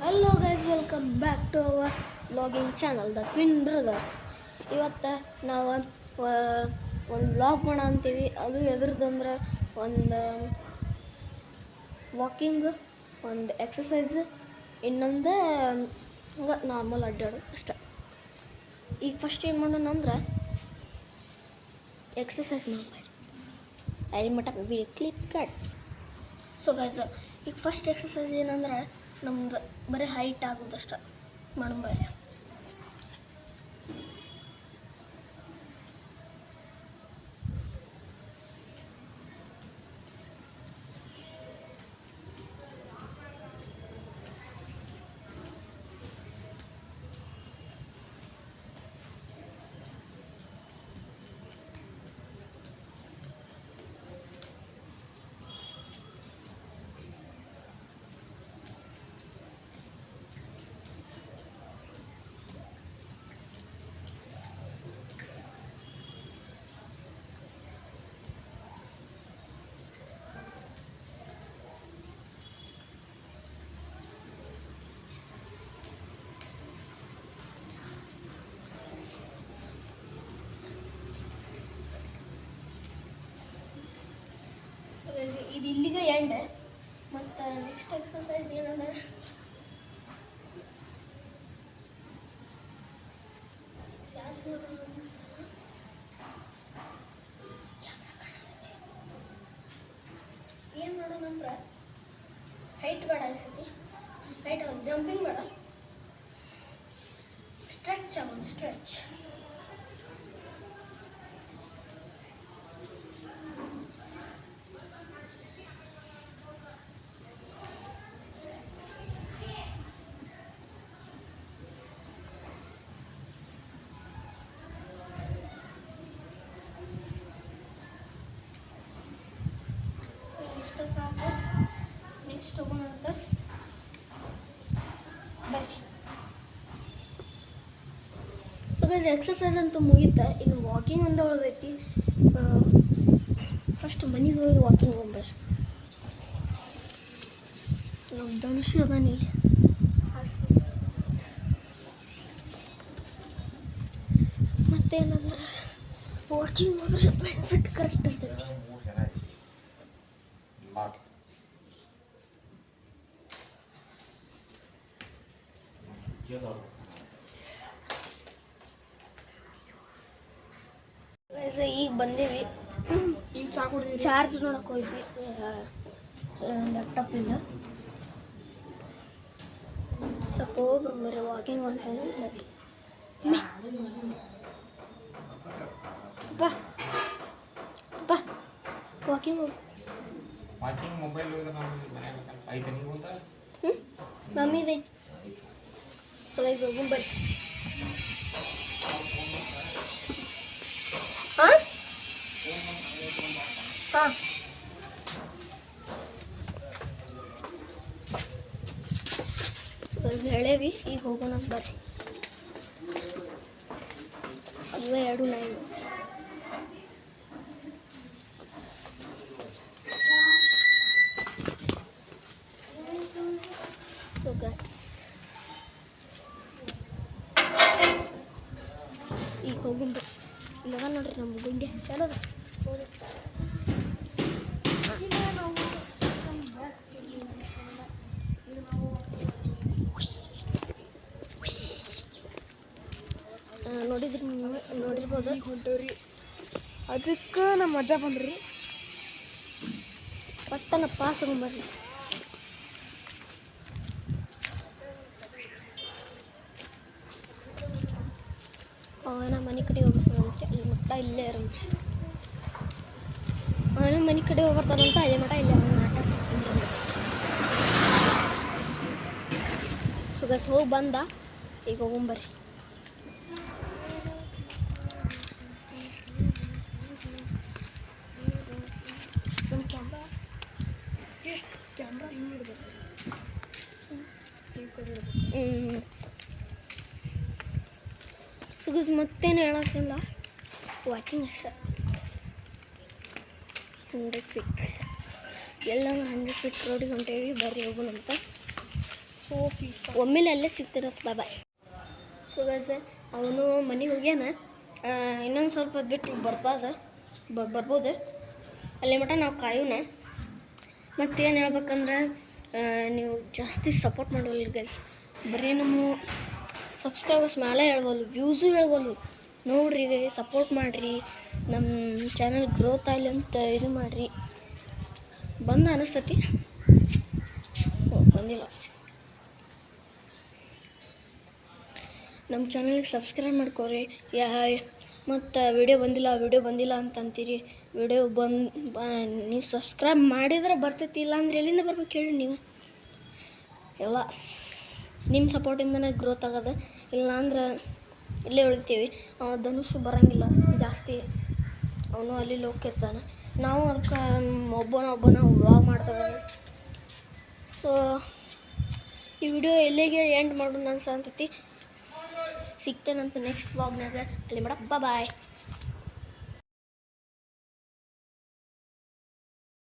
Hello guys, welcome back to our vlogging channel the twin brothers. ಇವತ್ತು ನಾವು ಒಂದು vlog ಮಾಡೋಣ ಅಂತೀವಿ. ಅದು ಎದ್ರದಂದ್ರೆ ಒಂದು ವಾಕಿಂಗ್, ಒಂದು ಎಕ್ಸಸೈಸ್, ಇನ್ನೊಂದು ಹಂಗೆ ನಾರ್ಮಲ್ ಅಡ್ಡಾಡೋದು ಅಷ್ಟೆ. ಈಗ ಫಸ್ಟ್ ಏನು ಮಾಡೋಣ ಅಂದ್ರೆ ಎಕ್ಸಸೈಸ್ ಮಾಡ್ಬಾರ್ದು. ಅಲ್ಲಿ ಮಟ್ಟ video clip cut. So guys, ಈಗ ಫಸ್ಟ್ ಎಕ್ಸಸೈಸ್ ಏನಂದ್ರೆ ನಮ್ದು ಬರೀ ಹೈಟ್ ಆಗೋದಷ್ಟ ಮಾಡಂಬರ್ರಿ. ಇದು ಇಲ್ಲಿಗೆ ಎಂಡ್. ಮತ್ತು ನೆಕ್ಸ್ಟ್ ಎಕ್ಸಸೈಸ್ ಏನಂದ್ರೆ ಏನು ಮಾಡೋಣಂದ್ರೆ ಹೈಟ್ ಬೇಡ, ಅನ್ಸತಿ ಹೈಟ್ ಜಂಪಿಂಗ್ ಬೇಡ, ಸ್ಟ್ರೆಚ್ ಆಗೋಣ. ಸ್ಟ್ರೆಚ್ ಸಾಕು. ನೆಕ್ಸ್ಟ್ ಹೋಗೋಣಂತ ಬರ್ರಿ. ಸೊ ಗೈಸ್, ಎಕ್ಸಸೈಸ್ ಅಂತೂ ಮುಗೀತ. ಇನ್ನು ವಾಕಿಂಗ್ ಅಂತ ಉಳಿದೈತಿ. ಫಸ್ಟ್ ಮನೆಗೆ ಹೋಗಿ ವಾಕಿಂಗ್ ಹೋಗ್ಬರ್ರಿ. ನಮ್ಮ ಧನುಷ್ ಅದಾನಿ. ಮತ್ತೇನಂದ್ರೆ ವಾಕಿಂಗ್ ಹೋದ್ರೆ ಬೆನಿಫಿಟ್ ಕರೆಕ್ಟ್ ಇರ್ತೈತಿ. ಈಗ ಬಂದೀವಿ. ಚಾರ್ಜ್ ನೋಡಕ್ಕೆ ಹೋಗ್ವಿ ಲ್ಯಾಪ್ಟಾಪಿಂದ. ಸ್ವಲ್ಪ ಹೋಗ್ಬರ್ರಿ ವಾಕಿಂಗ್ ಅಂತ. ಬಾ ಬಾ ವಾಕಿಂಗ್ ಹೋಗಿ. ಮೊಬೈಲ್ ಮಮ್ಮಿದೈತಿ. ಸೊ ಗೈಸ್, ಹೋಗ್ಬರ್ರಿ. ಹಾಂ ಹಾಂ ಹೇಳೇವಿ. ಈಗ ಹೋಗೋಣ ಬರ್ರಿ. ಅಲ್ವೇ 2:09. ಸೊ ಗೈಸ್, ಈಗ ಹೋಗೋಣ ಬರ್ರಿ. ಇಲ್ಲದ ನೋಡ್ರಿ ನಮ್ಮ ಗುಂಡೆ ಚಲೋದ. ನೋಡಿದ್ರಿ, ನೀವು ನೋಡಿರ್ಬೋದು. ಹೊಂಟವ್ರಿ, ಅದಕ್ಕೆ ನಮ್ಮ ಮಜಾ ಬಂದ್ರಿ. ಪಟ್ಟನ ಪಾಸ್ ಬರ್ರಿ. ಅವನ ಮನೆ ಕಡೆ ಹೋಗ್ಬರ್ತಾನಂತೆ. ಅಲ್ಲಿ ಮಟ್ಟ ಇಲ್ಲೇ ಇರಂತೆ. ಅವನ ಮನೆ ಕಡೆ ಹೋಗ್ಬರ್ತಾನಂತ. ಅಲ್ಲಿ ಮಟ್ಟ ಇಲ್ಲೇ ಅವನ ಆಟ ಆಡ್ಸ್ಕೊಂಡು. ಸೊ ಗೈಸ್, ಹೋಗಿ ಬಂದ. ಈಗ ಹೋಗೊಂಬರ್ರಿ. ಕ್ಯಾಮ್ರಾ ಹಿಂಗೆ ಇಡ್ಬೇಕು. ಸೊ ಗೈಸ್, ಮತ್ತೇನು ಹೇಳೋಕ್ಕಿಲ್ಲ. ವಾಕಿಂಗ್ ಅಷ್ಟೇ. 100 ಫೀಟ್ ಎಲ್ಲ 100 ಫೀಟ್ ರೋಡಿಗೆ ಹೊಂಟೇವಿ. ಬರ್ರಿ ಹೋಗೋಣಂತ. ಸೋಫಿ ಒಮ್ಮೆಲೆ ಅಲ್ಲೇ ಸಿಗ್ತಿರತ್ತೆ. ಬಾಯ್ ಬಾಯ್. ಸೊ ಗೈಸ್, ಅವನು ಮನೆಗೆ ಹೋಗ್ಯಾನ. ಇನ್ನೊಂದು ಸ್ವಲ್ಪ ಬಿಟ್ಟು ಬರ್ಬೋದು. ಅಲ್ಲಿ ಮಟ ನಾವು ಕಾಯೋಣ. ಮತ್ತೇನು ಹೇಳ್ಬೇಕಂದ್ರೆ, ನೀವು ಜಾಸ್ತಿ ಸಪೋರ್ಟ್ ಮಾಡೋಲ್ಲ ಗೈಸ್. ಬರೀ ನಮ್ಮ ಸಬ್ಸ್ಕ್ರೈಬರ್ಸ್ ಮೇಲೆ ಹೇಳ್ಬಲ್ಲು, ವ್ಯೂಸು ಹೇಳ್ಬಲ್ಲು. ನೋಡ್ರಿ ಸಪೋರ್ಟ್ ಮಾಡಿರಿ, ನಮ್ಮ ಚಾನಲ್ ಗ್ರೋತ್ ಆಗಲಿ ಅಂತ ಇದು ಮಾಡಿರಿ. ಅನಿಸ್ತತಿ ಬಂದಿಲ್ಲ. ನಮ್ಮ ಚಾನಲ್ಗೆ ಸಬ್ಸ್ಕ್ರೈಬ್ ಮಾಡ್ಕೊರಿ. ಮತ್ತು ವಿಡಿಯೋ ಬಂದಿಲ್ಲ ಅಂತಂತೀರಿ. ವಿಡಿಯೋ ನೀವು ಸಬ್ಸ್ಕ್ರೈಬ್ ಮಾಡಿದ್ರೆ ಬರ್ತೈತಿ, ಇಲ್ಲ ಅಂದ್ರೆ ಎಲ್ಲಿಂದ ಬರ್ಬೇಕು ಹೇಳಿ ನೀವು. ಎಲ್ಲ ನಿಮ್ಮ ಸಪೋರ್ಟಿಂದನೇ ಗ್ರೋತ್ ಆಗೋದು. ಇಲ್ಲ ಅಂದ್ರೆ ಇಲ್ಲೇ ಉಳಿತೀವಿ. ಧನುಷ್ ಬರೋಂಗಿಲ್ಲ ಜಾಸ್ತಿ, ಅವನು ಅಲ್ಲಿ ಹೋಗ್ತಿರ್ತಾನೆ. ನಾವು ಅದಕ್ಕೆ ಒಬ್ಬನ ವ್ಲಾಗ್ ಮಾಡ್ತಾಯಿದ್ದಾನೆ. ಸೊ ಈ ವಿಡಿಯೋ ಎಲ್ಲಿಗೆ ಎಂಡ್ ಮಾಡೋಣ ಅನ್ಸಂತೈತಿ. ಸಿಗ್ತೇನಂತ ನೆಕ್ಸ್ಟ್ ವ್ಲಾಗ್ನಾಗ. ಅಲ್ಲಿ ಮೇಡಮ್ ಬಾಯ್.